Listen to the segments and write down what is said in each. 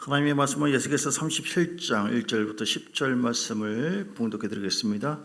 하나님의 말씀은 에스겔서 37장 1절부터 10절 말씀을 봉독해 드리겠습니다.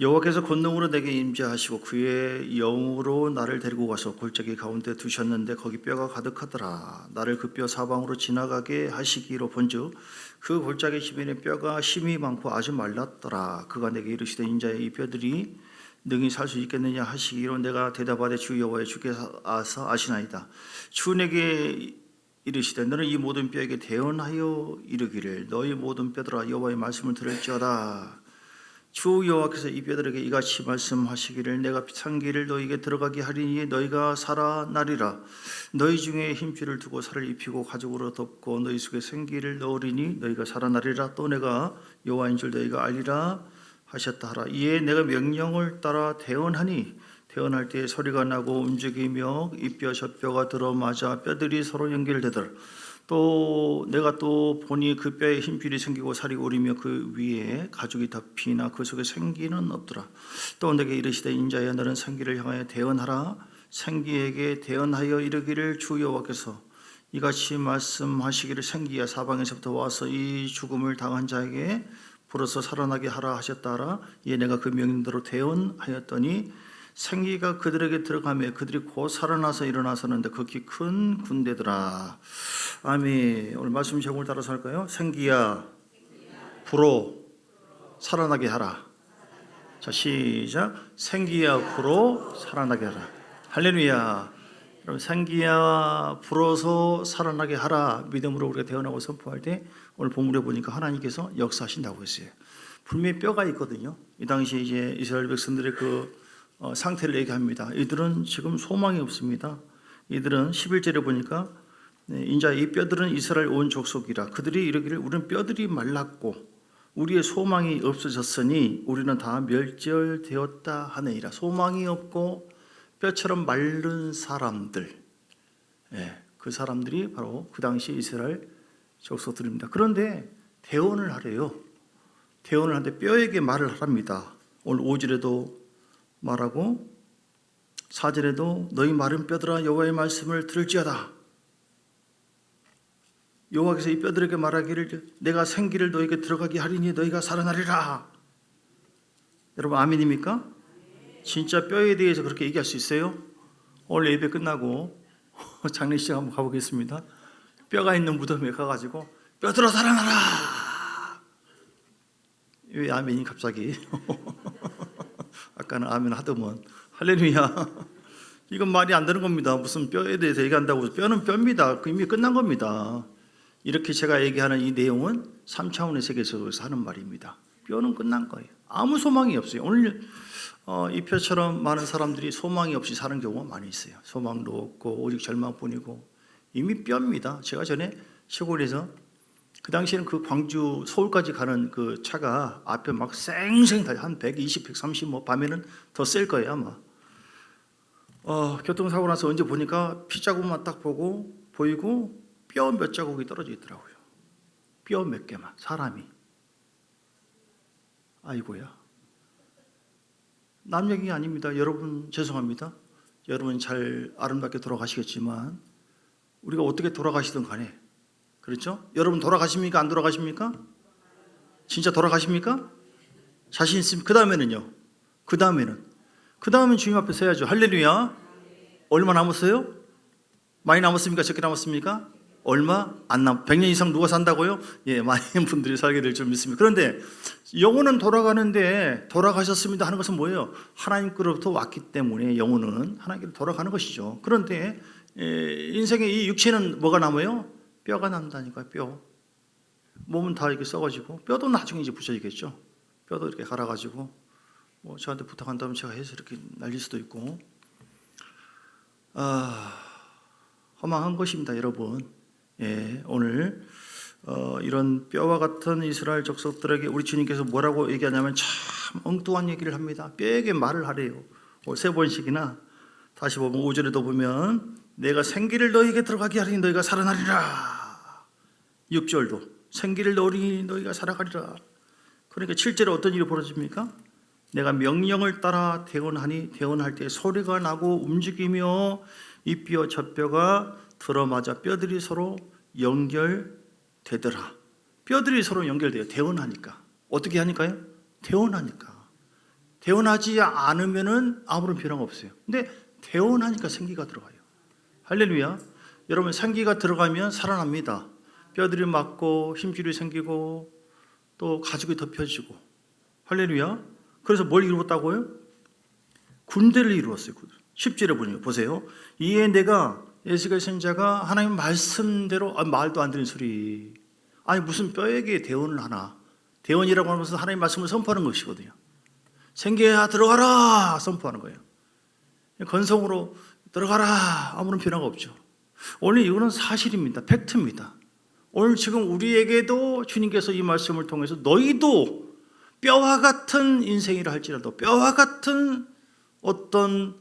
여호와께서 권능으로 내게 임재하시고 그의 영으로 나를 데리고 가서 골짜기 가운데 두셨는데 거기 뼈가 가득하더라. 나를 그 뼈 사방으로 지나가게 하시기로 본즉 그 골짜기 지면에 뼈가 심이 많고 아주 말랐더라. 그가 내게 이르시되 인자의 이 뼈들이 능히 살 수 있겠느냐 하시기로 내가 대답하되 주 여호와의 주께서 아시나이다. 주 내게 이르시되 너는 이 모든 뼈에게 대언하여 이르기를 너희 모든 뼈들아 여호와의 말씀을 들을지어다. 주 여호와께서 이 뼈들에게 이같이 말씀하시기를 내가 생기를 너희에게 들어가게 하리니 너희가 살아나리라. 너희 중에 힘줄을 두고 살을 입히고 가죽으로 덮고 너희 속에 생기를 넣으리니 너희가 살아나리라. 또 내가 여호와인 줄 너희가 알리라 하셨다 하라. 이에 내가 명령을 따라 대언하니 태어날 때 소리가 나고 움직이며 이 뼈 저 뼈가 들어맞아 뼈들이 서로 연결되더라. 또 내가 또 보니 그 뼈에 힘줄이 생기고 살이 오리며 그 위에 가죽이 덮이나 그 속에 생기는 없더라. 또 내게 이르시되 인자야 너는 생기를 향하여 대언하라. 생기에게 대언하여 이르기를 주 여호와께서 이같이 말씀하시기를 생기야 사방에서부터 와서 이 죽음을 당한 자에게 불어서 살아나게 하라 하셨다 하라. 이에 내가 그 명령대로 대언하였더니 생기가 그들에게 들어가며 그들이 곧 살아나서 일어나서는데 극히 큰 군대더라. 아멘. 오늘 말씀 제목을 따라서 할까요? 생기야 불어 살아나게 하라. 자, 시작. 생기야 불어 살아나게 하라. 할렐루야. 여러분, 생기야 불어서 살아나게 하라. 믿음으로 우리가 대언하고 선포할 때 오늘 본문에 보니까 하나님께서 역사하신다고 했어요. 분명히 뼈가 있거든요. 이 당시에 이제 이스라엘 백성들의 그 상태를 얘기합니다. 이들은 지금 소망이 없습니다. 이들은 11절에 보니까 인자 이 뼈들은 이스라엘 온 족속이라. 그들이 이르기를 우리는 뼈들이 말랐고 우리의 소망이 없어졌으니 우리는 다 멸절되었다 하느니라. 소망이 없고 뼈처럼 마른 사람들, 그 사람들이 바로 그 당시 이스라엘 족속들입니다. 그런데 대언을 하래요. 대언을 하는데 뼈에게 말을 하랍니다. 오늘 5절에도 말하고 4절에도 너희 마른 뼈들아 여호와의 말씀을 들을지어다. 여호와께서 이 뼈들에게 말하기를 내가 생기를 너희에게 들어가게 하리니 너희가 살아나리라. 여러분 아멘입니까? 진짜 뼈에 대해서 그렇게 얘기할 수 있어요? 오늘 예배 끝나고 장례식 한번 가보겠습니다. 뼈가 있는 무덤에 가가지고 뼈들아 살아나라. 왜 아멘이 갑자기? 아까는 아멘 하더만 할렐루야. 이건 말이 안 되는 겁니다. 무슨 뼈에 대해서 얘기한다고. 뼈는 뼈입니다. 이미 끝난 겁니다. 이렇게 제가 얘기하는 이 내용은 3차원의 세계 속에서 하는 말입니다. 뼈는 끝난 거예요. 아무 소망이 없어요. 오늘 이 뼈처럼 많은 사람들이 소망이 없이 사는 경우가 많이 있어요. 소망도 없고 오직 절망뿐이고 이미 뼈입니다. 제가 전에 시골에서 그 당시에는 그 광주 서울까지 가는 그 차가 앞에 막 쌩쌩 달려 한 120, 130 뭐 밤에는 더 셀 거예요 아마. 교통사고 나서 언제 보니까 피 자국만 딱 보이고 뼈 몇 자국이 떨어져 있더라고요. 뼈 몇 개만 사람이. 아이고야. 남 얘기 아닙니다. 여러분 죄송합니다. 여러분 잘 아름답게 돌아가시겠지만 우리가 어떻게 돌아가시든 간에 그렇죠? 여러분 돌아가십니까? 안 돌아가십니까? 진짜 돌아가십니까? 자신 있습니까? 그 다음에는 주님 앞에 서야죠. 할렐루야. 얼마 남았어요? 많이 남았습니까? 적게 남았습니까? 얼마? 안 100년 이상 누가 산다고요? 예, 많은 분들이 살게 될 줄 믿습니다. 그런데 영혼은 돌아가는데 돌아가셨습니다 하는 것은 뭐예요? 하나님께로부터 왔기 때문에 영혼은 하나님께로 돌아가는 것이죠. 그런데 인생의 이 육체는 뭐가 남아요? 뼈가 남다니까요. 뼈. 몸은 다 이렇게 썩어지고 뼈도 나중에 이제 부서지겠죠. 뼈도 이렇게 갈아가지고 뭐 저한테 부탁한다면 제가 해서 이렇게 날릴 수도 있고 허망한 것입니다, 여러분. 예, 오늘 이런 뼈와 같은 이스라엘 족속들에게 우리 주님께서 뭐라고 얘기하냐면 참 엉뚱한 얘기를 합니다. 뼈에게 말을 하래요. 3번씩이나 다시 보면 5절에도 보면 내가 생기를 너희에게 들어가게 하리니 너희가 살아나리라. 6절도 생기를 넣으리니 너희가 살아가리라. 그러니까 7절에 어떤 일이 벌어집니까? 내가 명령을 따라 대언하니 대언할 때 소리가 나고 움직이며 이 뼈 저 뼈가 들어맞아 뼈들이 서로 연결되더라. 되더라. 뼈들이 서로 연결돼요. 대원하니까. 어떻게 하니까요? 대원하니까. 대원하지 않으면은 아무런 변화가 없어요. 근데 대원하니까 생기가 들어가요. 할렐루야. 여러분, 생기가 들어가면 살아납니다. 뼈들이 맞고 힘줄이 생기고 또 가죽이 덮여지고. 할렐루야. 그래서 뭘 이루었다고요? 군대를 이루었어요. 10절에 보니까 보세요. 이에 내가 에스겔 선지자가 하나님 말씀대로 말도 안 되는 소리. 아니 무슨 뼈에게 대원을 하나. 대원이라고 하면서 하나님 말씀을 선포하는 것이거든요. 생기야 들어가라 선포하는 거예요. 건성으로 들어가라 아무런 변화가 없죠. 오늘 이거는 사실입니다. 팩트입니다. 오늘 지금 우리에게도 주님께서 이 말씀을 통해서 너희도 뼈와 같은 인생이라 할지라도 뼈와 같은 어떤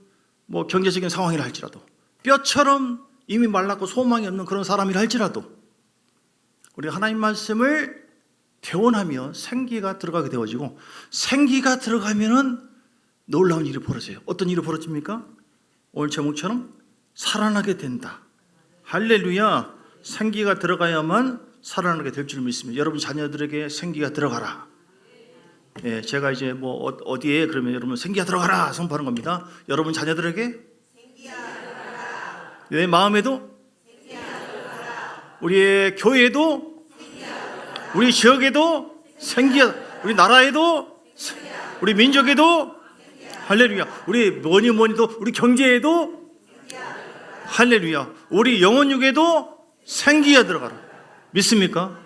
경제적인 상황이라 할지라도 뼈처럼 이미 말랐고 소망이 없는 그런 사람이라 할지라도 우리 하나님 말씀을 대원하며 생기가 들어가게 되어지고 생기가 들어가면은 놀라운 일이 벌어져요. 어떤 일이 벌어집니까? 오늘 제목처럼 살아나게 된다. 할렐루야. 생기가 들어가야만 살아나게 될 줄 믿습니다. 여러분 자녀들에게 생기가 들어가라. 예, 제가 이제 어디에 그러면 여러분 생기가 들어가라 선포하는 겁니다. 여러분 자녀들에게 생기가 들어가라. 내 마음에도 생기가 들어가라. 우리의 교회에도 생기가 들어가라. 우리 지역에도 생기가, 우리 나라에도 생기가, 우리 민족에도 생기가, 할렐루야. 우리 뭐니도 우리 경제에도 생기가 들어가라. 할렐루야. 우리 영혼육에도 생기가 들어가라. 믿습니까?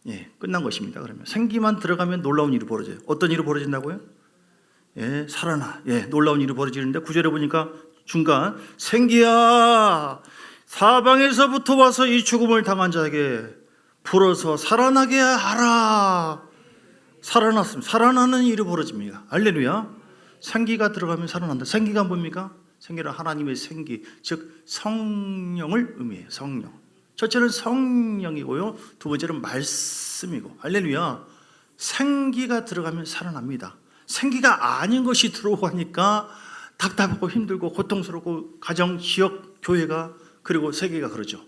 예, 끝난 것입니다. 그러면 생기만 들어가면 놀라운 일이 벌어져요. 어떤 일이 벌어진다고요? 예, 살아나. 예, 놀라운 일이 벌어지는데 9절에 보니까 중간 생기야 사방에서부터 와서 이 죽음을 당한 자에게 불어서 살아나게 하라. 살아났습니다. 살아나는 일이 벌어집니다. 할렐루야. 생기가 들어가면 살아난다. 생기가 뭡니까? 생기는 하나님의 생기, 즉 성령을 의미해요. 성령. 첫째는 성령이고요. 두 번째는 말씀이고. 할렐루야. 생기가 들어가면 살아납니다. 생기가 아닌 것이 들어오니까 답답하고 힘들고 고통스럽고 가정, 지역, 교회가 그리고 세계가 그러죠.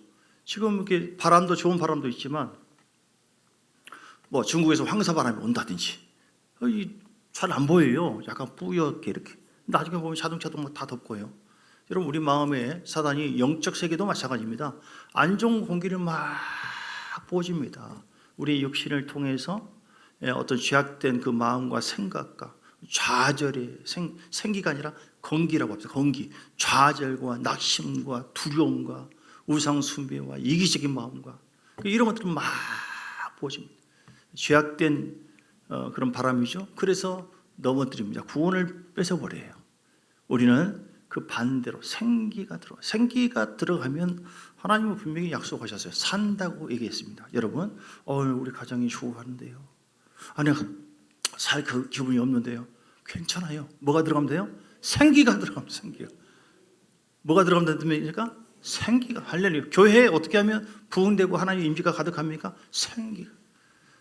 지금 이렇게 바람도 좋은 바람도 있지만 중국에서 황사바람이 온다든지 잘 안 보여요. 약간 뿌옇게 이렇게. 나중에 보면 자동차도 다 덮고요. 여러분 우리 마음에 사단이 영적 세계도 마찬가지입니다. 안 좋은 공기를 막 부어줍니다. 우리 육신을 통해서 어떤 죄악된 그 마음과 생각과 좌절의 생기가 아니라 건기라고 합니다. 건기. 좌절과 낙심과 두려움과 우상숭배와 이기적인 마음과 이런 것들을 막 부어줍니다. 죄악된 그런 바람이죠. 그래서 넘어뜨립니다. 구원을 뺏어버려요. 우리는 그 반대로 생기가 들어가면 하나님은 분명히 약속하셨어요. 산다고 얘기했습니다. 여러분, 우리 가정이 죽어가는데요. 아니, 살 그 기분이 없는데요. 괜찮아요. 뭐가 들어가면 돼요? 생기가 들어가면 생기가. 뭐가 들어가면 됩니까? 생기가. 할렐루야. 교회에 어떻게 하면 부흥되고 하나님의 임재가 가득합니까?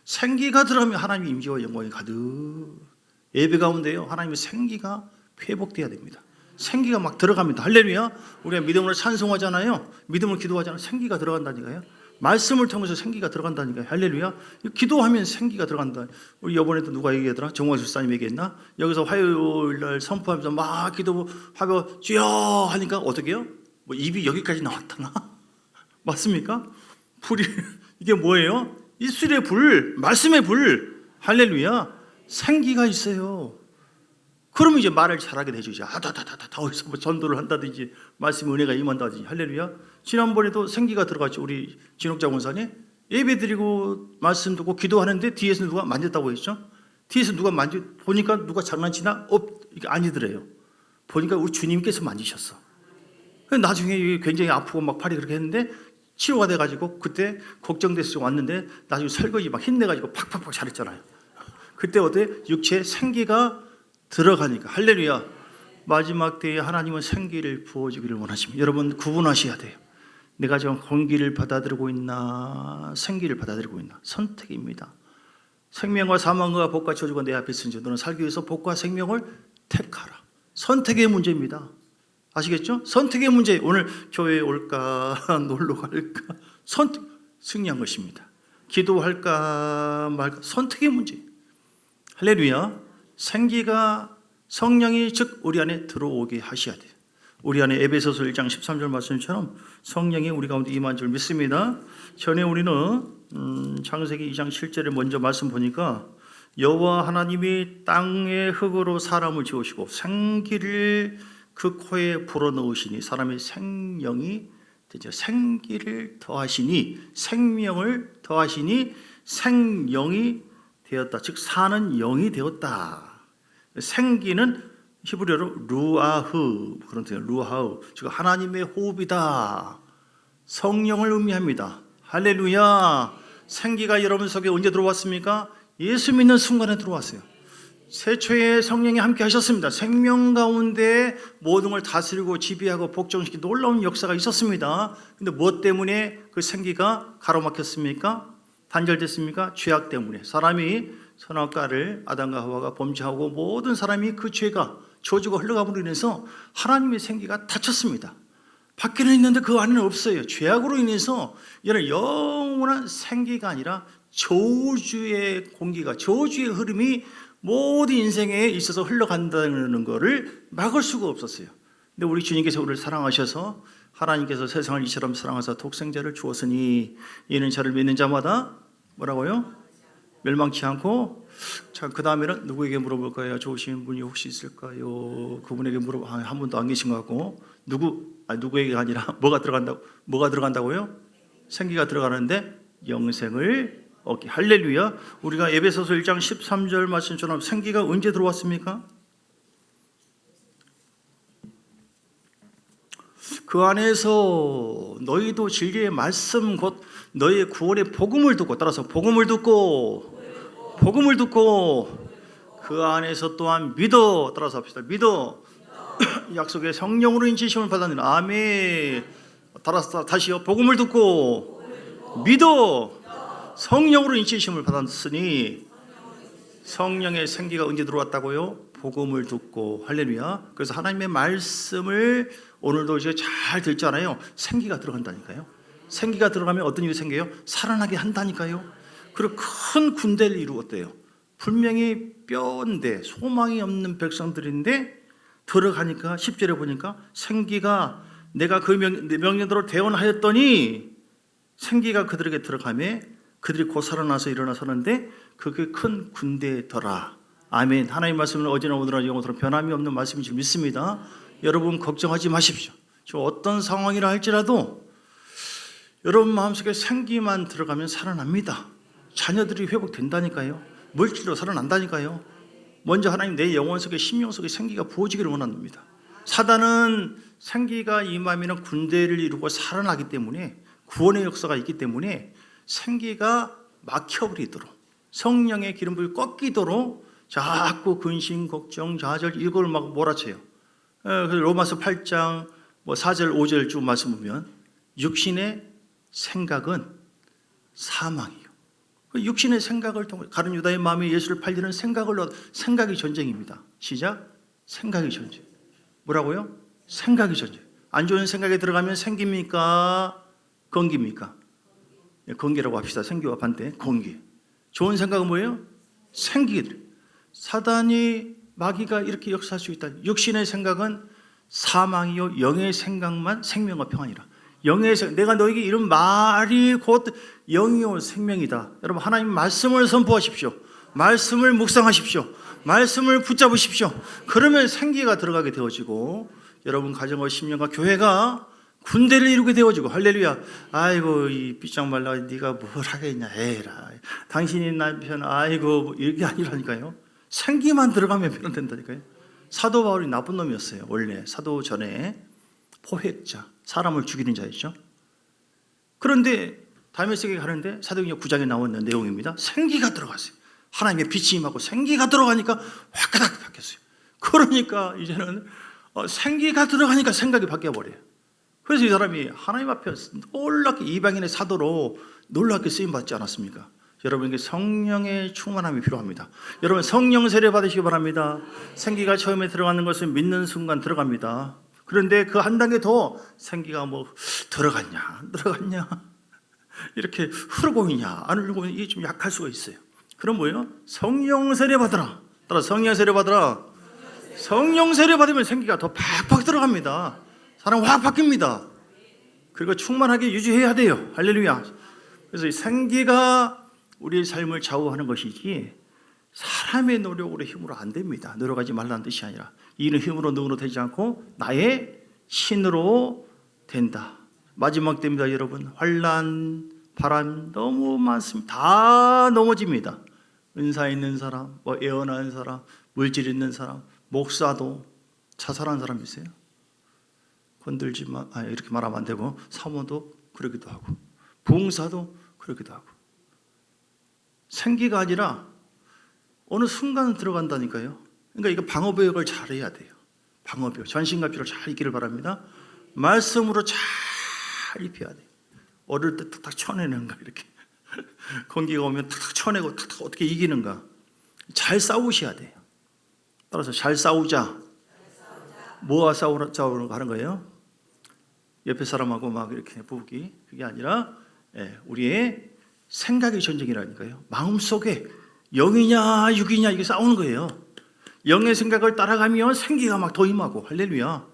생기가 들어가면 하나님의 임재와 영광이 가득. 예배 가운데요. 하나님의 생기가 회복돼야 됩니다. 생기가 막 들어갑니다. 할렐루야. 우리가 믿음으로 찬송하잖아요. 믿음으로 기도하잖아요. 생기가 들어간다니까요. 말씀을 통해서 생기가 들어간다니까요. 할렐루야. 기도하면 생기가 들어간다. 우리 이번에도 누가 얘기하더라? 정광수 집사님 얘기했나? 여기서 화요일 날 선포하면서 막 기도하고 주여 하니까 어떻게 해요? 입이 여기까지 나왔다나? 맞습니까? 불이 이게 뭐예요? 입술의 불, 말씀의 불. 할렐루야. 생기가 있어요. 그러면 이제 말을 잘하게 되죠. 이제 어디서 전도를 한다든지 말씀 은혜가 임한다든지. 할렐루야. 지난번에도 생기가 들어갔죠. 우리 진옥자 권사님 예배 드리고 말씀 듣고 기도하는데 뒤에서 누가 만졌다고 했죠. 뒤에서 누가 보니까 누가 장난치나? 이게 아니더래요. 보니까 우리 주님께서 만지셨어. 나중에 굉장히 아프고 막 팔이 그렇게 했는데 치료가 돼가지고 그때 걱정돼서 왔는데 나중에 설거지 막 힘내가지고 팍팍팍 잘했잖아요. 그때 어때? 육체에 생기가 들어가니까. 할렐루야. 마지막 때에 하나님은 생기를 부어주기를 원하십니다. 여러분 구분하셔야 돼요. 내가 지금 공기를 받아들이고 있나 생기를 받아들이고 있나. 선택입니다. 생명과 사망과 복과 저주가 내 앞에 있으니 너는 살기 위해서 복과 생명을 택하라. 선택의 문제입니다. 아시겠죠? 선택의 문제. 오늘 교회에 올까 놀러 갈까 승리한 것입니다. 기도할까 말까 선택의 문제. 할렐루야. 생기가 성령이 즉 우리 안에 들어오게 하셔야 돼요. 우리 안에 에베소서 1장 13절 말씀처럼 성령이 우리 가운데 임한 줄 믿습니다. 전에 우리는 창세기 2장 7절에 먼저 말씀 보니까 여호와 하나님이 땅의 흙으로 사람을 지으시고 생기를 그 코에 불어넣으시니 사람의 생명이 되죠. 생기를 더하시니 생명을 더하시니 생영이 되었다. 즉 사는 영이 되었다. 생기는 히브리어로 루아흐 그런 뜻이에요. 루아흐 즉 하나님의 호흡이다. 성령을 의미합니다. 할렐루야. 생기가 여러분 속에 언제 들어왔습니까? 예수 믿는 순간에 들어왔어요. 세초에 성령이 함께 하셨습니다. 생명 가운데 모든 걸 다스리고 지배하고 복종시키는 놀라운 역사가 있었습니다. 근데 무엇 때문에 그 생기가 가로막혔습니까? 단절됐습니까? 죄악 때문에. 사람이 선악과를 아담과 하와가 범죄하고 모든 사람이 그 죄가 저주가 흘러감으로 인해서 하나님의 생기가 닫혔습니다. 밖에는 있는데 그 안에는 없어요. 죄악으로 인해서 이런 영원한 생기가 아니라 저주의 공기가, 저주의 흐름이 모든 인생에 있어서 흘러간다는 것을 막을 수가 없었어요. 근데 우리 주님께서 우리를 사랑하셔서 하나님께서 세상을 이처럼 사랑하사 독생자를 주었으니 이는 저를 믿는 자마다 뭐라고요? 멸망치 않고. 자, 그 다음에는 누구에게 물어볼까요? 좋으신 분이 혹시 있을까요? 그분에게 한 분도 안 계신 것 같고. 누구에게가 아니라 뭐가 들어간다고요? 생기가 들어가는데 영생을 얻기. 할렐루야. 우리가 에베소서 1장 13절 말씀처럼 생기가 언제 들어왔습니까? 그 안에서 너희도 진리의 말씀 곧 너희의 구원의 복음을 듣고, 따라서 복음을 듣고 그 안에서 또한 믿어. 따라서 합시다. 믿어. 약속의 성령으로 인치심을 받았느니. 아멘. 따라서 다시요. 복음을 듣고 믿어. 성령으로 인치심을 받았으니. 성령의 생기가 언제 들어왔다고요? 복음을 듣고. 할렐루야. 그래서 하나님의 말씀을 오늘도 이제 잘 듣잖아요. 생기가 들어간다니까요. 생기가 들어가면 어떤 일이 생겨요? 살아나게 한다니까요. 그리고 큰 군대를 이루었대요. 분명히 뼈인데 소망이 없는 백성들인데 들어가니까 10절에 보니까 생기가 내가 그 명령대로 대언하였더니 생기가 그들에게 들어가매 그들이 곧 살아나서 일어나 서는데 그게 큰 군대더라. 아멘. 하나님 말씀은 어제나 오늘나 영원토록 변함이 없는 말씀인 줄 믿습니다. 여러분 걱정하지 마십시오. 저 어떤 상황이라 할지라도 여러분 마음속에 생기만 들어가면 살아납니다. 자녀들이 회복된다니까요. 물질로 살아난다니까요. 먼저 하나님 내 영혼 속에 심령 속에 생기가 부어지기를 원합니다. 사단은 생기가 임하면 군대를 이루고 살아나기 때문에 구원의 역사가 있기 때문에 생기가 막혀버리도록 성령의 기름불이 꺾이도록 자꾸 근심, 걱정, 좌절 이걸 막 몰아쳐요. 그래서 로마서 8장 4절, 5절 쭉 말씀 보면 육신의 생각은 사망이에요. 육신의 생각을 통해 가룟 유다의 마음에 예수를 팔리는 생각이 전쟁입니다. 시작. 생각이 전쟁. 뭐라고요? 생각이 전쟁. 안 좋은 생각에 들어가면 생깁니까? 건기입니까? 건기라고 합시다. 생기와 반대 건기. 좋은 생각은 뭐예요? 생기들. 사단이 마귀가 이렇게 역사할 수 있다. 육신의 생각은 사망이요 영의 생각만 생명과 평안이라. 영의 생각, 내가 너에게 이런 말이 곧 영이요 생명이다. 여러분 하나님 말씀을 선포하십시오. 말씀을 묵상하십시오. 말씀을 붙잡으십시오. 그러면 생기가 들어가게 되어지고 여러분 가정과 심령과 교회가 군대를 이루게 되어지고. 할렐루야. 아이고 이 삐짝말라 네가 뭘 하겠냐 에라 당신이 남편 아이고 이게 아니라니까요. 생기만 들어가면 변화된다니까요. 사도 바울이 나쁜 놈이었어요. 원래 사도 전에 포획자, 사람을 죽이는 자였죠. 그런데 다메섹에 가는데 사도행전 9장에 나오는 내용입니다. 생기가 들어갔어요. 하나님의 빛이 임하고 생기가 들어가니까 화가닥 바뀌었어요. 그러니까 이제는 생기가 들어가니까 생각이 바뀌어버려요. 그래서 이 사람이 하나님 앞에 놀랍게 이방인의 사도로 놀랍게 쓰임받지 않았습니까? 여러분에게 성령의 충만함이 필요합니다. 여러분 성령 세례 받으시기 바랍니다. 생기가 처음에 들어가는 것을 믿는 순간 들어갑니다. 그런데 그 한 단계 더 생기가 들어갔냐 이렇게 흐르고 있냐 안 흐르고 있냐 이게 좀 약할 수가 있어요. 그럼 뭐예요? 성령 세례 받으라. 따라 성령 세례 받으라. 성령 세례 받으면 생기가 더 팍팍 들어갑니다. 사람 확 바뀝니다. 그리고 충만하게 유지해야 돼요. 할렐루야. 그래서 이 생기가 우리의 삶을 좌우하는 것이지 사람의 노력으로 힘으로 안 됩니다. 노력하지 말라는 뜻이 아니라 이는 힘으로 능으로 되지 않고 나의 신으로 된다. 마지막 때입니다. 여러분, 환난, 바람 너무 많습니다. 다 넘어집니다. 은사 있는 사람, 뭐 애원하는 사람, 물질 있는 사람, 목사도 자살한 사람 있어요. 건들지 마, 이렇게 말하면 안 되고, 사모도 그러기도 하고, 부흥사도 그러기도 하고. 생기가 아니라 어느 순간 들어간다니까요. 그러니까 이거 방어벽을 잘 해야 돼요. 방어벽, 전신과 피로 잘 있기를 바랍니다. 말씀으로 잘 입혀야 돼요. 어릴 때 탁탁 쳐내는가 이렇게 공기가 오면 탁탁 쳐내고 탁탁 어떻게 이기는가. 잘 싸우셔야 돼요. 따라서 잘 싸우자. 뭐가 싸우는 거 하는 거예요? 옆에 사람하고 막 이렇게 부부기 그게 아니라 우리의 생각의 전쟁이라니까요. 마음속에 영이냐 육이냐 이게 싸우는 거예요. 영의 생각을 따라가면 생기가 막 더 임하고 할렐루야.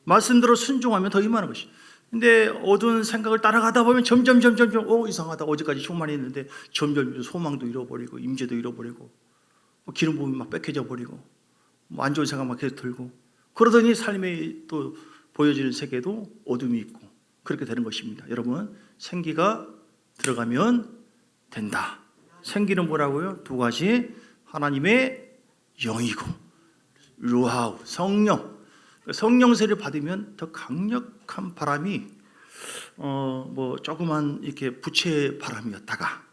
말씀대로 순종하면 더 임하는 것이. 근데 어두운 생각을 따라가다 보면 점점 이상하다. 어제까지 충만했는데 점점 소망도 잃어버리고 임재도 잃어버리고 기름 부음이 막 뺏겨져 버리고 안 좋은 생각 막 계속 들고 그러더니 삶에 또 보여지는 세계도 어둠이 있고 그렇게 되는 것입니다. 여러분, 생기가 들어가면 된다. 생기는 뭐라고요? 두 가지. 하나님의 영이고 루하우 성령. 성령 세례를 받으면 더 강력한 바람이 뭐 조그만 이렇게 부채 바람이었다가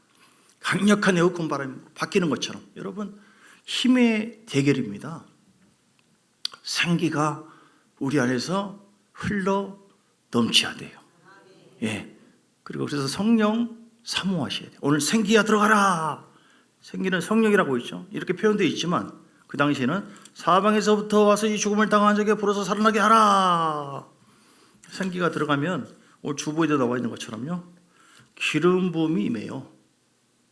강력한 에어컨 바람이 바뀌는 것처럼 여러분 힘의 대결입니다. 생기가 우리 안에서 흘러 넘쳐야 돼요. 예. 그리고 그래서 성령 사모하셔야 돼요. 오늘 생기가 들어가라. 생기는 성령이라고 있죠. 이렇게 표현되어 있지만 그 당시에는 사방에서부터 와서 이 죽음을 당한 자에게 불어서 살아나게 하라. 생기가 들어가면 오늘 주보에도 나와 있는 것처럼요. 기름 부음이 임해요.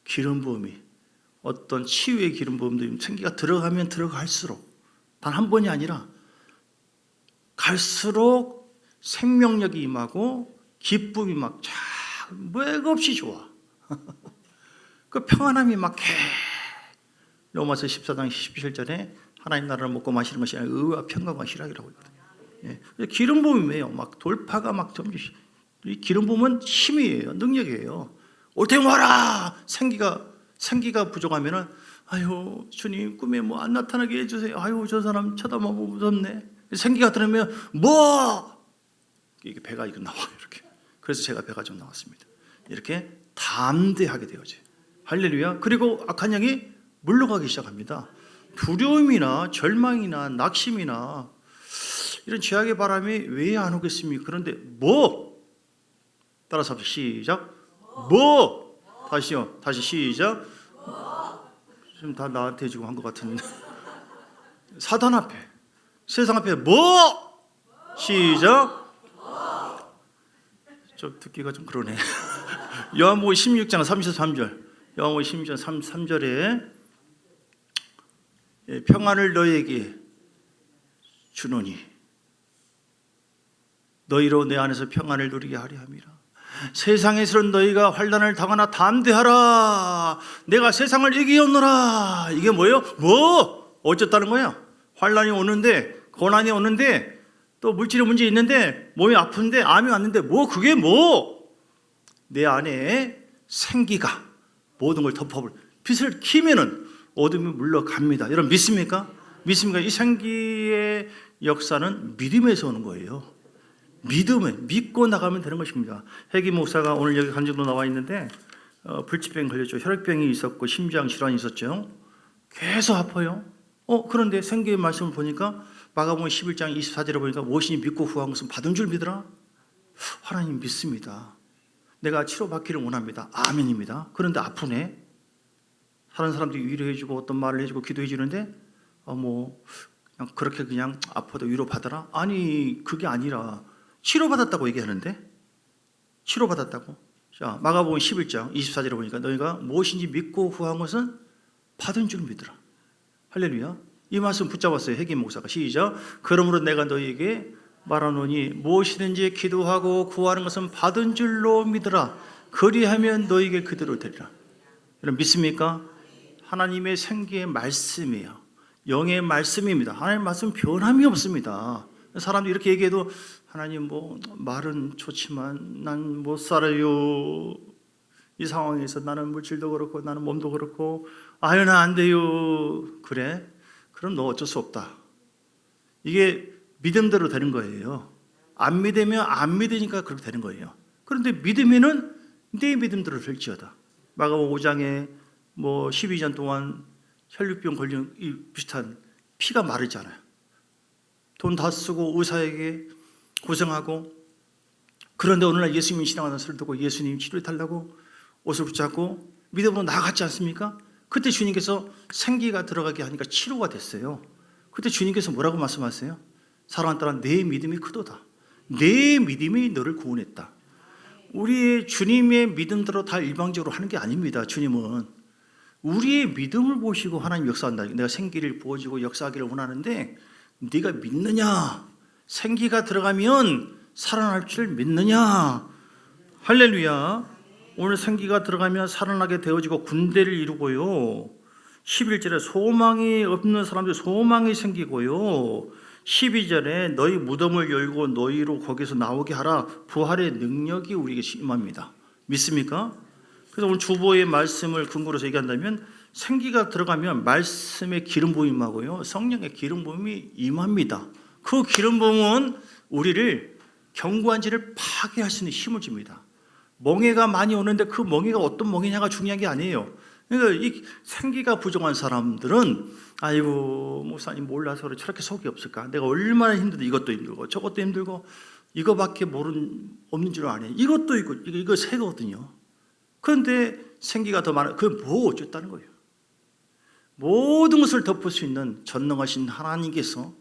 기름 부음이. 어떤 치유의 기름 부음도 생기가 들어가면 들어갈수록 단 한 번이 아니라 갈수록 생명력이 임하고 기쁨이 막 맥없이 좋아. 그 평안함이 막 로마서 14장 17절에 하나님 나라를 먹고 마시는 것이 아니라 의와 평강과 희락이라고 있거든요. 예. 기름 부음이에요. 막 돌파가 막 점점 이 기름 부음은 힘이에요. 능력이에요. 올 때 와라. 생기가 부족하면은 아유 주님 꿈에 뭐 안 나타나게 해주세요. 아유 저 사람 쳐다보고 무섭네. 생기가 들으면 뭐 이게 배가 이거 나와 이렇게. 그래서 제가 배가 좀 나왔습니다. 이렇게 담대하게 되어져요. 할렐루야. 그리고 악한 영이 물러가기 시작합니다. 두려움이나 절망이나 낙심이나 이런 죄악의 바람이 왜 안 오겠습니까? 그런데 뭐 따라서 시작. 뭐 다시요. 다시 시작. 지금 다 나한테 지금 한 것 같은데 사단 앞에 세상 앞에 뭐 시작. 좀 듣기가 좀 그러네. 요한복음 16장 33절. 요한복음 16장 33절에 평안을 너희에게 주노니 너희로 내 안에서 평안을 누리게 하려 함이라. 세상에서는 너희가 환난을 당하나 담대하라. 내가 세상을 이기었노라. 이게 뭐예요? 뭐 어쨌다는 거야? 환난이 오는데 고난이 오는데 또 물질의 문제 있는데 몸이 아픈데 암이 왔는데 뭐 그게 뭐 내 안에 생기가 모든 걸 덮어버려 빛을 키면은 어둠이 물러갑니다. 여러분 믿습니까? 믿습니까? 이 생기의 역사는 믿음에서 오는 거예요. 믿음에 믿고 나가면 되는 것입니다. 혜기 목사가 오늘 여기 간증도 나와 있는데 불치병 걸렸죠. 혈액병이 있었고 심장 질환이 있었죠. 계속 아파요. 그런데 생기의 말씀을 보니까 마가복음 11장 24절에 보니까 무엇이니 믿고 구한 것은 받은 줄 믿으라. 하나님 믿습니다. 내가 치료받기를 원합니다. 아멘입니다. 그런데 아프네. 다른 사람들이 위로해주고 어떤 말을 해주고 기도해주는데 뭐 그냥 그렇게 그냥 아파도 위로받아라? 아니 그게 아니라 치료받았다고 얘기하는데 치료받았다고? 자, 마가복음 11장 24절에 보니까 너희가 무엇인지 믿고 구한 것은 받은 줄 믿으라. 할렐루야. 이 말씀 붙잡았어요. 핵임 목사가. 시작. 그러므로 내가 너희에게 말하노니 무엇이든지 기도하고 구하는 것은 받은 줄로 믿으라. 그리하면 너희에게 그대로 되리라. 여러분 믿습니까? 하나님의 생기의 말씀이에요. 영의 말씀입니다. 하나님의 말씀 변함이 없습니다. 사람들이 이렇게 얘기해도 하나님 뭐 말은 좋지만 난 못 살아요. 이 상황에서 나는 물질도 그렇고 나는 몸도 그렇고 아유 나 안 돼요. 그래? 그럼 너 어쩔 수 없다. 이게 믿음대로 되는 거예요. 안 믿으면 안 믿으니까 그렇게 되는 거예요. 그런데 믿으면은 내 믿음대로 될지어다. 마가복음 5장에 뭐 12년 동안 혈류병 걸린 이 비슷한 피가 마르잖아요. 돈 다 쓰고 의사에게 고생하고, 그런데 어느 날 예수님이 지나가는 소리를 듣고 예수님 치료해 달라고 옷을 붙잡고 믿음으로 나아갔지 않습니까? 그때 주님께서 생기가 들어가게 하니까 치료가 됐어요. 그때 주님께서 뭐라고 말씀하세요? 사랑하는 딸아 내 믿음이 크도다. 내 믿음이 너를 구원했다. 우리의 주님의 믿음대로 다 일방적으로 하는 게 아닙니다. 주님은 우리의 믿음을 보시고 하나님 역사한다. 내가 생기를 부어주고 역사하기를 원하는데 네가 믿느냐? 생기가 들어가면 살아날 줄 믿느냐? 할렐루야. 오늘 생기가 들어가면 살아나게 되어지고 군대를 이루고요. 11절에 소망이 없는 사람들 소망이 생기고요. 12절에 너희 무덤을 열고 너희로 거기서 나오게 하라. 부활의 능력이 우리에게 임합니다. 믿습니까? 그래서 오늘 주보의 말씀을 근거로 해서 얘기한다면 생기가 들어가면 말씀의 기름 부음이 임하고요. 성령의 기름 부음이 임합니다. 그 기름 부음은 우리를 견고한 지를 파괴할 수 있는 힘을 줍니다. 멍해가 많이 오는데 그 멍해가 어떤 멍해냐가 중요한 게 아니에요. 그러니까 이 생기가 부족한 사람들은 아이고 목사님 몰라서 그래 저렇게 속이 없을까? 내가 얼마나 힘든데 이것도 힘들고 저것도 힘들고 이거밖에 없는 줄 아네. 이것도 있고 이거 새거든요. 그런데 생기가 더 많아. 그게 뭐 어쨌다는 거예요. 모든 것을 덮을 수 있는 전능하신 하나님께서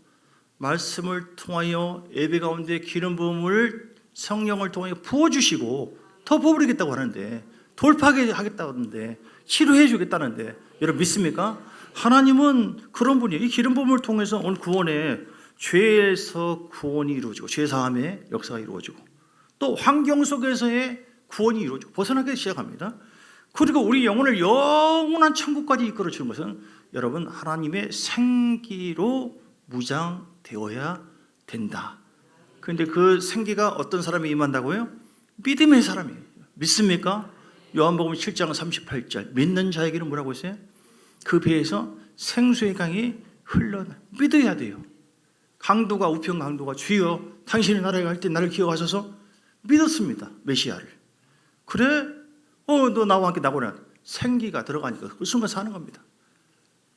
말씀을 통하여 예배 가운데 기름 부음을 성령을 통하여 부어주시고 덮어버리겠다고 하는데 돌파하게 하겠다고 하는데 치료해 주겠다는데 여러분 믿습니까? 하나님은 그런 분이에요. 이 기름 부음을 통해서 오늘 구원에 죄에서 구원이 이루어지고 죄사함의 역사가 이루어지고 또 환경 속에서의 구원이 이루어지고 벗어나기 시작합니다. 그리고 우리 영혼을 영원한 천국까지 이끌어 주는 것은 여러분 하나님의 생기로 무장되어야 된다. 그런데 그 생기가 어떤 사람이 임한다고요? 믿음의 사람이에요. 믿습니까? 요한복음 7장 38절 믿는 자에게는 뭐라고 했어요? 그 배에서 생수의 강이 흘러나 믿어야 돼요. 강도가 우편 강도가 주여 당신의 나라에 갈 때 나를 기억하셔서 믿었습니다. 메시아를. 그래? 너 나와 함께 나고나 생기가 들어가니까 그 순간 사는 겁니다.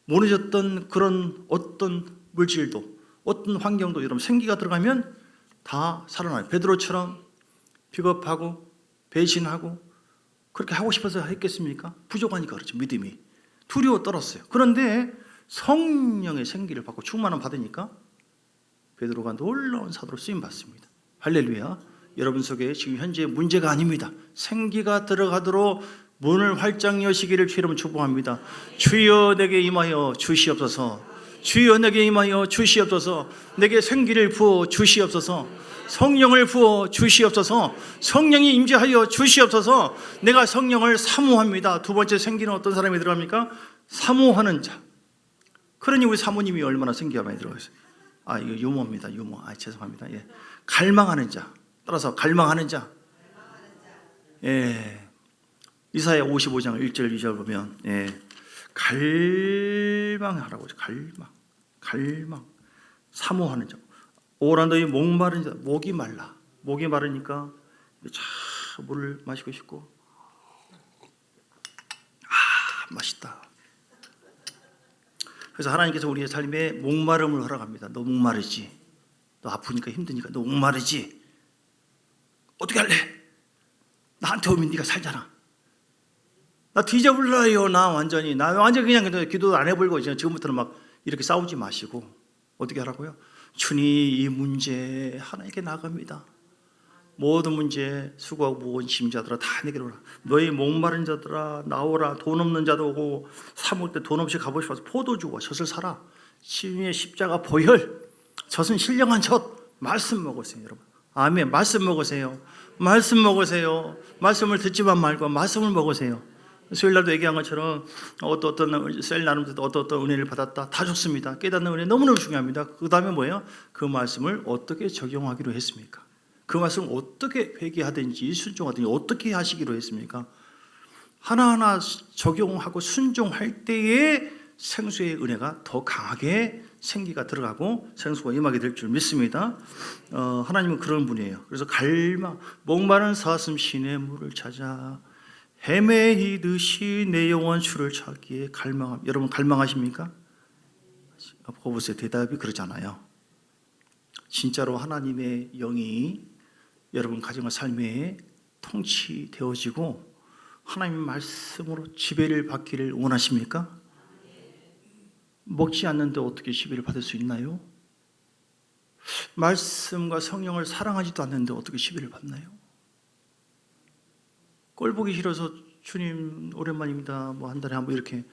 무너졌던 그런 어떤 물질도 어떤 환경도 여러분 생기가 들어가면 다 살아나요. 베드로처럼 비겁하고 배신하고 그렇게 하고 싶어서 했겠습니까? 부족하니까 그렇죠. 믿음이 두려워 떨었어요. 그런데 성령의 생기를 받고 충만함 받으니까 베드로가 놀라운 사도로 쓰임 받습니다. 할렐루야. 여러분 속에 지금 현재 문제가 아닙니다. 생기가 들어가도록 문을 활짝 여시기를 주여 축복합니다. 주여 내게 임하여 주시옵소서. 주여 내게 임하여 주시옵소서. 내게 생기를 부어 주시옵소서. 성령을 부어 주시옵소서. 성령이 임재하여 주시옵소서. 내가 성령을 사모합니다. 두 번째 생기는 어떤 사람이 들어갑니까? 사모하는 자. 그러니 우리 사모님이 얼마나 생기가 많이 들어가있어요. 이거 유머입니다. 유머. 죄송합니다. 예. 갈망하는 자. 따라서 갈망하는 자. 예. 이사야 55장 1절 2절 보면 갈망하라고 하죠. 갈망. 사모하는 자. 오라 너희 목마른 자. 목이 말라. 목이 마르니까 차 물을 마시고 싶고 맛있다. 그래서 하나님께서 우리의 삶에 목마름을 허락합니다. 너 목마르지? 너 아프니까 힘드니까 너 목마르지? 어떻게 할래? 나한테 오면 네가 살잖아. 나 뒤져볼래요. 나 완전히 그냥 기도 안 해보고 지금부터는 막 이렇게 싸우지 마시고 어떻게 하라고요? 주님 이 문제 하나님께 나갑니다. 모든 문제 수고하고 무거운 짐자들아 다 내게로 오라. 너희 목마른 자들아 나오라. 돈 없는 자도 오고 사 먹을 때 돈 없이 값없이 와서 포도주와 젖을 사라. 시위의 십자가 보혈 젖은 신령한 젖 말씀 먹으세요 여러분. 아멘. 말씀 먹으세요. 말씀 먹으세요. 말씀을 듣지만 말고 말씀을 먹으세요. 수요일날도 얘기한 것처럼 어떤 셀 나눔도 어떤 은혜를 받았다 다 좋습니다. 깨닫는 은혜 너무너무 중요합니다. 그 다음에 뭐예요? 그 말씀을 어떻게 적용하기로 했습니까? 그 말씀을 어떻게 회개하든지 순종하든지 어떻게 하시기로 했습니까? 하나하나 적용하고 순종할 때에 생수의 은혜가 더 강하게 생기가 들어가고 생수가 임하게 될 줄 믿습니다. 하나님은 그런 분이에요. 그래서 목마른 사슴 시냇물을 찾아 헤매이듯이 내 영혼 주를 찾기에 갈망함. 여러분 갈망하십니까? 보세요. 대답이 그러잖아요. 진짜로 하나님의 영이 여러분 가정과 삶에 통치되어지고 하나님의 말씀으로 지배를 받기를 원하십니까? 먹지 않는데 어떻게 지배를 받을 수 있나요? 말씀과 성령을 사랑하지도 않는데 어떻게 지배를 받나요? 꼴 보기 싫어서 주님 오랜만입니다. 뭐 한 달에 한 번 이렇게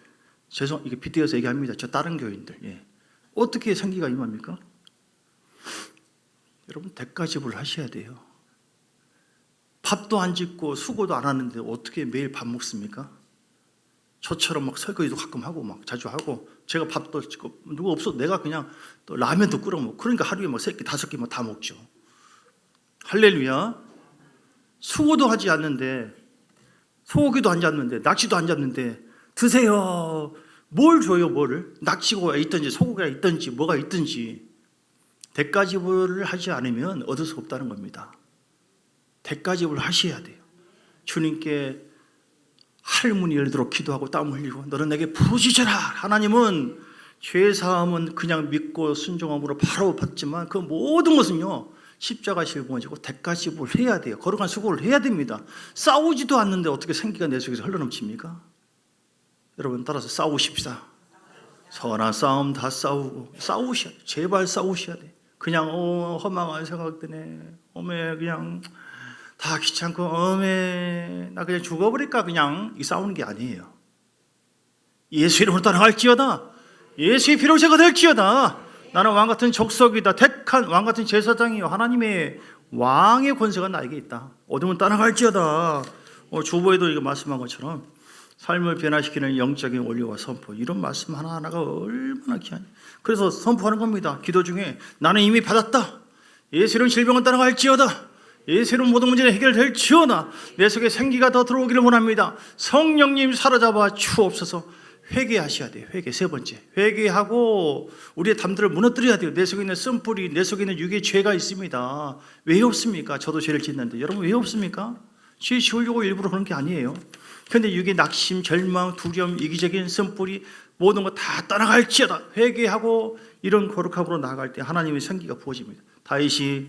이게 빗대어서 얘기합니다. 저 다른 교인들 어떻게 생기가 임합니까? 여러분 대가지불 하셔야 돼요. 밥도 안 짓고 수고도 안 하는데 어떻게 매일 밥 먹습니까? 저처럼 막 설거지도 가끔 하고 막 자주 하고 제가 밥도 짓고 누가 없어도 내가 그냥 또 라면도 끓여 먹고 그러니까 하루에 뭐 3끼 5끼 뭐 다 먹죠. 할렐루야. 수고도 하지 않는데 소고기도 안 잡는데 낚시도 안 잡는데 드세요. 뭘 줘요 뭐를? 낚시가 있든지 소고기가 있든지 뭐가 있든지 대가지불을 하지 않으면 얻을 수 없다는 겁니다. 대가지불을 하셔야 돼요. 주님께 할문이 열도록 기도하고 땀 흘리고 너는 내게 부르짖어라. 하나님은 죄사함은 그냥 믿고 순종함으로 바로 받지만 그 모든 것은요 십자가 짊어지고 대가지불을 해야 돼요. 거룩한 수고를 해야 됩니다. 싸우지도 않는데 어떻게 생기가 내 속에서 흘러넘칩니까? 여러분 따라서 싸우십시다. 선한 싸움 다 싸우셔야 돼요. 제발 싸우셔야 돼요. 그냥 허망한 생각 때문에 그냥 다 귀찮고 나 그냥 죽어버릴까 그냥 이 싸우는 게 아니에요. 예수 이름으로 따라갈지어다. 예수의 피로 제가 될지어다. 나는 왕같은 족속이다. 택한 왕같은 제사장이요 하나님의 왕의 권세가 나에게 있다. 어둠은 따라갈지어다. 주보에도 이거 말씀한 것처럼 삶을 변화시키는 영적인 원리와 선포 이런 말씀 하나하나가 얼마나 귀하냐. 그래서 선포하는 겁니다. 기도 중에 나는 이미 받았다. 예수 이름 질병은 따라갈지어다. 예수 이름 모든 문제는 해결될지어다. 내 속에 생기가 더 들어오기를 원합니다. 성령님 사로잡아 주옵소서. 회개하셔야 돼요. 회개 세 번째. 회개하고 우리의 담들을 무너뜨려야 돼요. 내 속에 있는 쓴뿌리, 내 속에 있는 육의 죄가 있습니다. 왜 없습니까? 저도 죄를 짓는데 여러분 왜 없습니까? 죄 지으려고 일부러 그런 게 아니에요. 그런데 육의 낙심, 절망, 두려움, 이기적인 쓴뿌리 모든 거 다 떠나갈지어다. 회개하고 이런 거룩함으로 나아갈 때 하나님의 생기가 부어집니다. 다윗이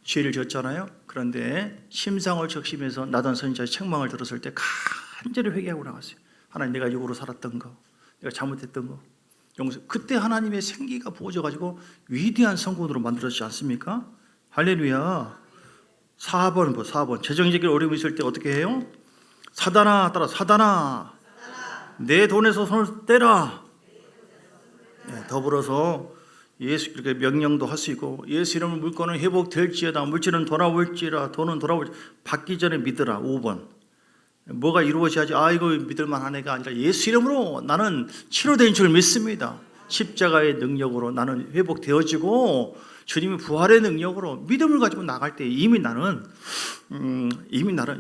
죄를 졌잖아요. 그런데 심상을 적시면서 나단 선지자의 책망을 들었을 때 간절히 회개하고 나갔어요. 하나님 내가 육으로 살았던 거, 내가 잘못했던 거 용서. 그때 하나님의 생기가 부어져가지고 위대한 성공으로 만들어지지 않습니까? 할렐루야. 4번 재정적인 어려움이 있을 때 어떻게 해요? 사단아 따라 사단아 내 돈에서 손을 떼라. 더불어서 예수 이렇게 명령도 할 수 있고 예수 이름을 물건은 회복될지어다. 물질은 돌아올지라. 돈은 돌아올지 받기 전에 믿으라. 5번 뭐가 이루어져야지 이거 믿을만한 애가 아니라 예수 이름으로 나는 치료된 줄 믿습니다. 십자가의 능력으로 나는 회복되어지고 주님의 부활의 능력으로 믿음을 가지고 나갈 때 이미 나는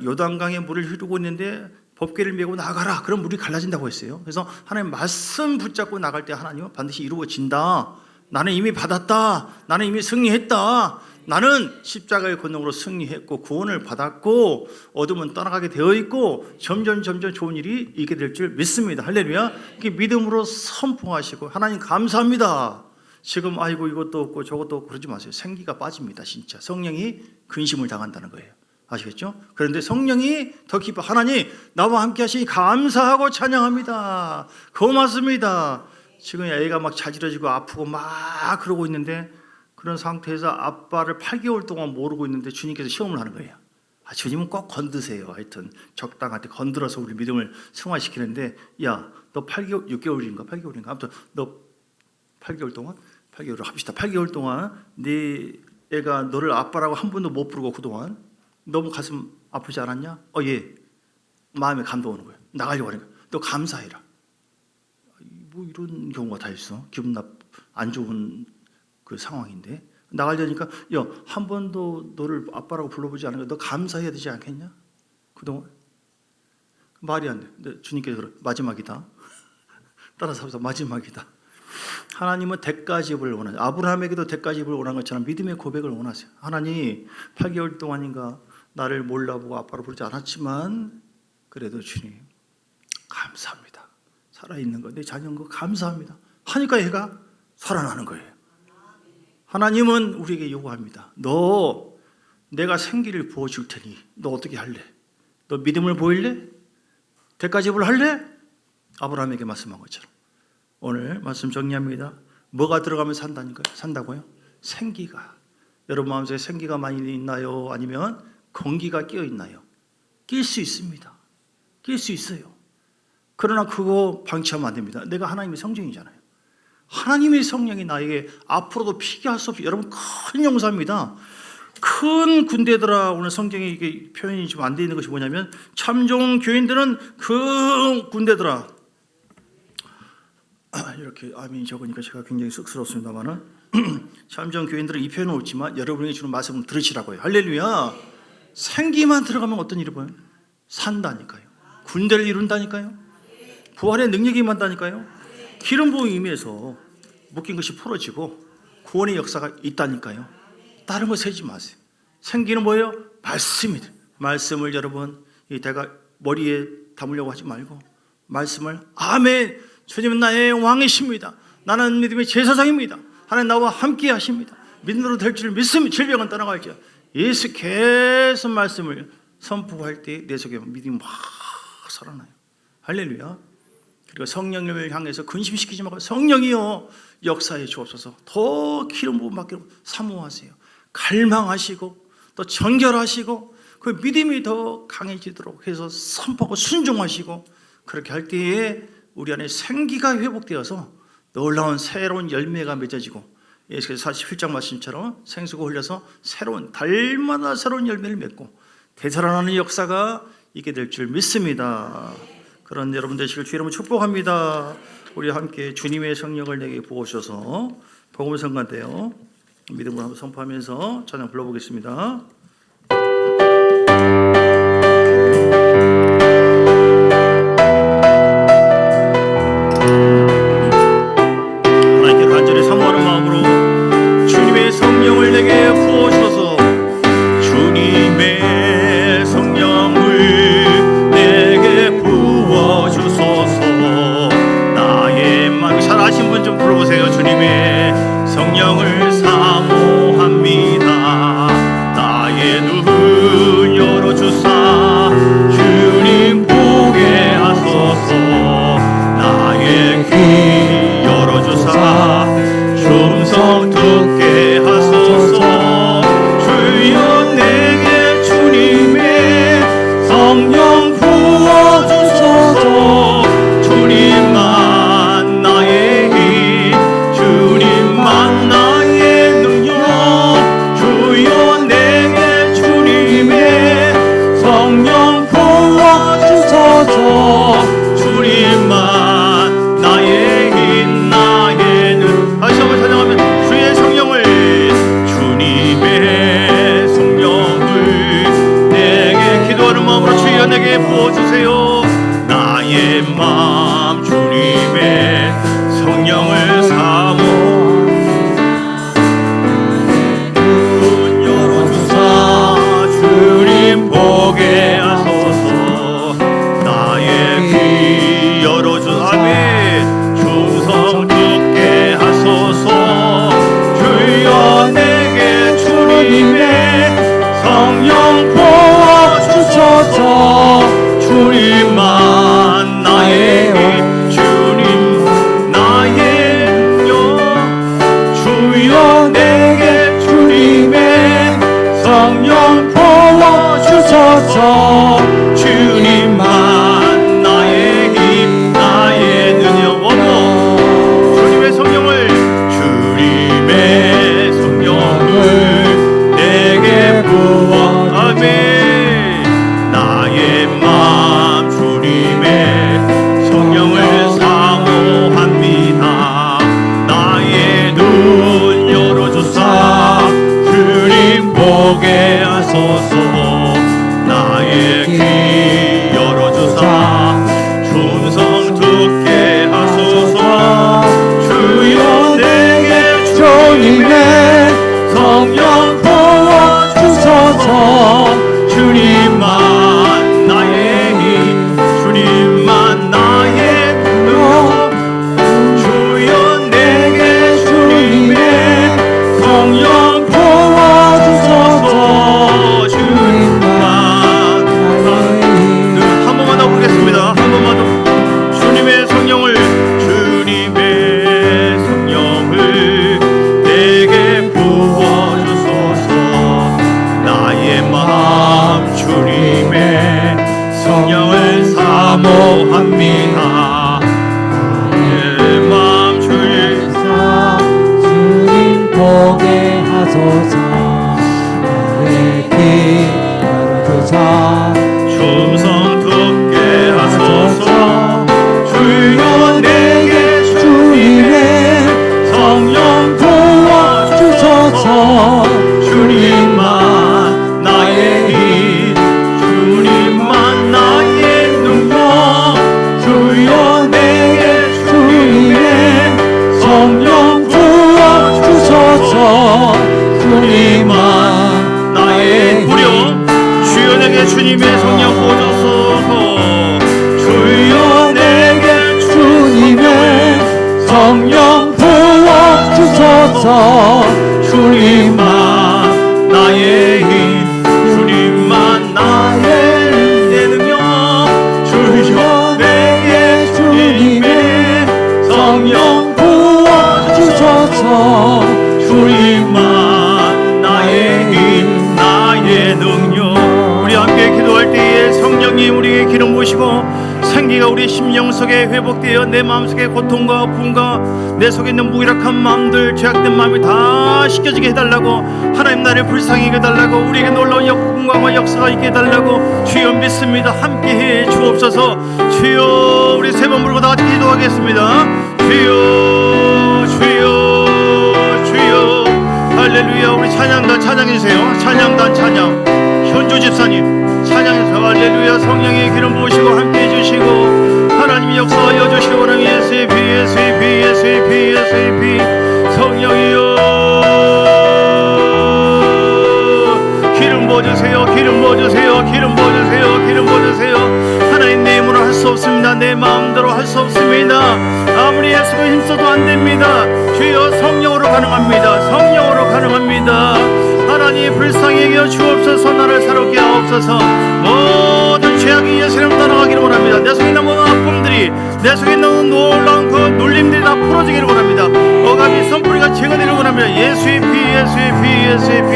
요단강에 물을 흐르고 있는데 법궤를 메고 나가라. 그럼 물이 갈라진다고 했어요. 그래서 하나님 말씀 붙잡고 나갈 때 하나님은 반드시 이루어진다. 나는 이미 받았다. 나는 이미 승리했다. 나는 십자가의 권능으로 승리했고 구원을 받았고 어둠은 떠나가게 되어 있고 점점 좋은 일이 있게 될 줄 믿습니다. 할렐루야. 이렇게 믿음으로 선포하시고 하나님 감사합니다. 지금 이것도 없고 저것도 없고 그러지 마세요. 생기가 빠집니다. 진짜 성령이 근심을 당한다는 거예요. 아시겠죠? 그런데 성령이 더 기뻐. 하나님 나와 함께 하시니 감사하고 찬양합니다. 고맙습니다. 지금 애가 막 자지러지고 아프고 막 그러고 있는데 그런 상태에서 아빠를 8개월 동안 모르고 있는데 주님께서 시험을 하는 거예요. 주님은 꼭 건드세요. 하여튼 적당한테 건드려서 우리 믿음을 승화시키는데, 야, 너 8개월, 6개월인가 8개월인가 아무튼 너 8개월 동안, 8개월을 합시다. 8개월 동안 네 애가 너를 아빠라고 한 번도 못 부르고 그동안 너무 가슴 아프지 않았냐? 예. 마음에 감동 오는 거예요. 나가려고 하는 거예요. 너 감사해라. 뭐 이런 경우가 다 있어. 기분 안 좋은 그 상황인데 나가려니까, 야, 한 번도 너를 아빠라고 불러보지 않은 거 너 감사해야 되지 않겠냐? 그동안 말이 안 돼. 근데 주님께서 그래, 마지막이다. 따라서 합시다. 마지막이다. 하나님은 대가집을 원하죠. 아브라함에게도 대가집을 원한 것처럼 믿음의 고백을 원하세요. 하나님, 8개월 동안인가 나를 몰라보고 아빠로 부르지 않았지만 그래도 주님 감사합니다. 살아있는 거, 내 자녀인 거 감사합니다 하니까 애가 살아나는 거예요. 하나님은 우리에게 요구합니다. 너 내가 생기를 부어줄 테니 너 어떻게 할래? 너 믿음을 보일래? 대가집을 할래? 아브라함에게 말씀한 것처럼 오늘 말씀 정리합니다. 뭐가 들어가면 산다고요? 생기가. 여러분 마음속에 생기가 많이 있나요? 아니면 공기가 끼어 있나요? 낄 수 있습니다. 낄 수 있어요. 그러나 그거 방치하면 안 됩니다. 내가 하나님의 성령이잖아요. 하나님의 성령이 나에게 앞으로도 피게 할 수 없이, 여러분 큰 용사입니다. 큰 군대들아, 오늘 성경에 이게 표현이 좀 안 돼 있는 것이 뭐냐면, 참종 교인들은 그 군대들아, 이렇게 아멘이 적으니까 제가 굉장히 쑥스럽습니다만은 참종 교인들은 이 표현은 없지만 여러분이 주는 말씀을 들으시라고요. 할렐루야. 생기만 들어가면 어떤 일이 보여요? 산다니까요. 군대를 이룬다니까요. 부활의 능력이 임한다니까요. 기름 부음이 임해서 묶인 것이 풀어지고 구원의 역사가 있다니까요. 다른 거 세지 마세요. 생기는 뭐예요? 말씀이다. 말씀을 여러분 내가 머리에 담으려고 하지 말고 말씀을, 아멘, 주님은 나의 왕이십니다. 나는 믿음의 제사장입니다. 하나님 나와 함께 하십니다. 믿음으로 될 줄 믿습니다. 질병은 떠나갈지어다. 예수께서 말씀을 선포할 때 내 속에 믿음이 막 살아나요. 할렐루야. 그리고 성령을 향해서 근심시키지 말고, 성령이여 역사에 주옵소서. 더 기름 부음 받기로 사모하세요. 갈망하시고 또 정결하시고 그 믿음이 더 강해지도록 해서 선포하고 순종하시고, 그렇게 할 때에 우리 안에 생기가 회복되어서 놀라운 새로운 열매가 맺어지고, 예수께서 47장 말씀처럼 생수가 흘려서 새로운 달마다 새로운 열매를 맺고 되살아나는 역사가 있게 될 줄 믿습니다. 그런 여러분 되시길 주의 이름으로 축복합니다. 우리 함께 주님의 성령을 내게 부어주셔서 복음을 선포한대요. 믿음으로 한번 선포하면서 찬양 불러보겠습니다. 하나님께 간절히 사모하는 마음으로 주님의 성령을 내게 부어주셔서, 주님의 성령을 내게 부어주소서. 나의 마음, 잘 아신 분 좀 불러보세요. 주님의 성령을 사모합니다. 나의 눈을 열어주사 주님 보게 하소서. 나의 귀 열어주사 음성 듣게 하소서. 주여 내게 주님의 성령 부어주소서. 주님만 나의 힘, 주님만 나의 능력. 주여 내게 주님의 성령 부어주소서. 주님만 나의 힘, 나의 능력. 다시 한번 찬양하면, 주의 성령을, 주님의 성령을 내게 기도하는 마음으로 주여 내게 부어주세요. 나의 마음 주님의 성령을 사모 문 열어주사 주님 보게 하소서. 나의 귀 열어주사 충성 듣게 하소서. 주여 내게 주님의 성령 부어주소서. 주님만 나의 힘, 주님 나의 능력. 주여 내게 성령 부어주소서. 주님만 나의 힘 나의 능력. 원모 주님의 성령을 내게 부어. 아멘. 나의 마음 주님의 성령을 사모합니다. 나의 눈 열어주사 주님 보게 하소서. 나의 귀 열어주사 음성 듣게 하소서. 주여 내게 주님의 성령 부어주소서. 주님만 나의 힘 주님만 나의 능력. 주여 내게 주님의 성령 부어주소서. 주님만 나의 힘. 한 번만 더 부르겠습니다. 한 번만 더. 주님의 성령을 내게 부어주소서. 나의 마음 주님의 성령을 사모합니다. 나의 마음 주님 보게 하소서. 나의 귀 열어주사 음성 듣게 하소서. 주여 내게 주님의 성령 부어주소서. 주님만 나의 힘 주님만 나의 능력. 주여 내게 주님의 성령 부어주소서. 주님만 나의 무려 주여 내게 주님의 성령 부어주소서. 주여 내게 주님의 성령 부어주소서. 주님만 나의 힘 주님만 나의 능력. 주여 내게 주님의 성령 부어주소서. 주님만 나의 힘 나의 능력. 우리 함께 기도할 때에 성령님 우리에게 기름 부으시고 생기가 우리 심령 속에 회복되어 내 마음속에 고통과 아픔과 내 속에 있는 무기력한 마음들 죄악된 마음이 다 씻겨지게 해달라고. 하나님 나를 불쌍히 해달라고. 우리에게 놀라운 역공과 역사가 있게 해달라고 주여 믿습니다. 함께해 주옵소서. 주여 우리 세 번 부르고 다 같이 기도하겠습니다. 주여 주여 주여. 할렐루야. 우리 찬양단 찬양해주세요. 찬양단 찬양. 현주 집사님 찬양해서 할렐루야. 성령의 기름 부으시고 함께 해주시고 하나님이 역사하여 주시고 하나님 예수의 피 예수의 피 예수의 피 예수의 피. 성령이여 기름 부어주세요. 기름 부어주세요. 기름 부어주세요. 기름 부어주세요. 하나님 내 힘으로 할 수 없습니다. 내 마음대로 할 수 없습니다. 아무리 애쓰고 힘써도 안 됩니다. 주여 성령으로 가능합니다. 성령으로 가능합니다. 하나님 불쌍히 여겨 주옵소서. 나를 새롭게 하옵소서. 모든 죄악이 예수님 떠나가기를 원합니다. 내 속에 있는 모든 아픔들이 내 속에 있는 놀라운 그 눌림들이 다 풀어지기를 원합니다. 억압이 선풀이가 제거되기를 원합니다. 예수의 피 예수의 피 예수의 피.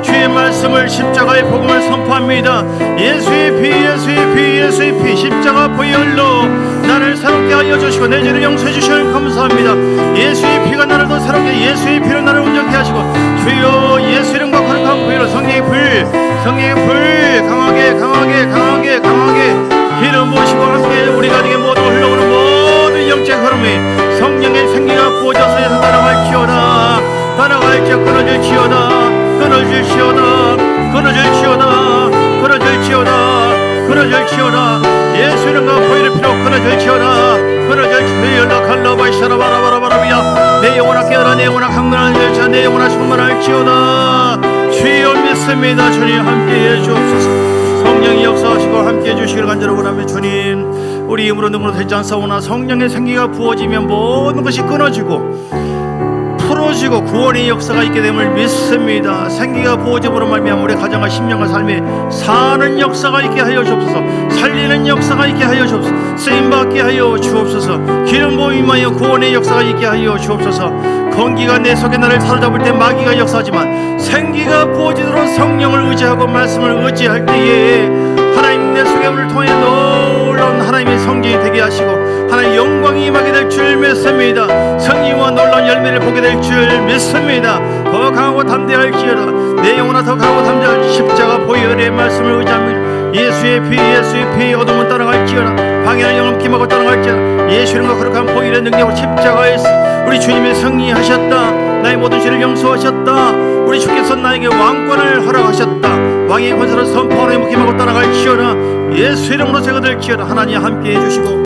주의 말씀을 십자가의 복음을 선포합니다. 예수의 피 예수의 피 예수의 피. 십자가 보혈로 나를 새롭게 하여 주시고 내 죄를 용서해 주시면 감사합니다. 예수의 피가 나를 더 새롭게 예수의 피로 나를 온전케 하시고 주여 예수 이름과 거룩한 보혈로 성령의 불 강하게 강하게 강하게 강하게 기름 부으시고 함께 우리 가정의 모두 흘러오는 모든 영적 흐름이 성령의 생기가 부어져서 따라갈지어다. 따라갈지어 끊어질지어다. 끊어질지어다. 끊어질지어다. 끊어질지어다. 끊어질지어다. 예수 이름과 보혈의 피로 끊어질지어다. 끊어질지어다. 연락할라바이샤라바라바라바라비야. 내 영혼아 깨어라. 내 영혼아 강건한 열차. 내 영혼아 충만할지어다. 주여 믿습니다. 주님 함께해 주옵소서. 성령이 역사하시고 함께해 주시기를 간절히 원하며 주님 우리 힘으로 능으로 되지 않사오나 성령의 생기가 부어지면 모든 것이 끊어지고 풀어지고 구원의 역사가 있게 됨을 믿습니다. 생기가 부어짐으로 말미암아 우리 가정과 심령과 삶에 사는 역사가 있게 하여 주옵소서. 살리는 역사가 있게 하여 주옵소서. 쓰임받게 하여 주옵소서. 기름 부음하여 구원의 역사가 있게 하여 주옵소서. 공기가 내 속에 나를 사로잡을 때 마귀가 역사하지만 생기가 부어지도록 성령을 의지하고 말씀을 의지할 때에 하나님 내 속에 오늘 통해 놀라운 하나님의 성경이 되게 하시고 하나님 영광이 임하게 될 줄 믿습니다. 성령과 놀라운 열매를 보게 될 줄 믿습니다. 더 강하고 담대할지어다. 내 영혼아 더 강하고 담대할 십자가 보혈의 말씀을 의지합니다. 예수의 피 어둠은 떠나갈지어다. 방해하는 영혼 김하고 떠나갈지어다. 예수 이름과 거룩한 보혈의 능력으로 십자가에서 우리 주님의 승리하셨다. 나의 모든 죄를 용서하셨다. 우리 주께서 나에게 왕권을 허락하셨다. 왕의 권세를 선포하는 영혼 김하고 떠나갈지어다. 예수 이름으로 제가 될지어다. 하나님 함께해 주시고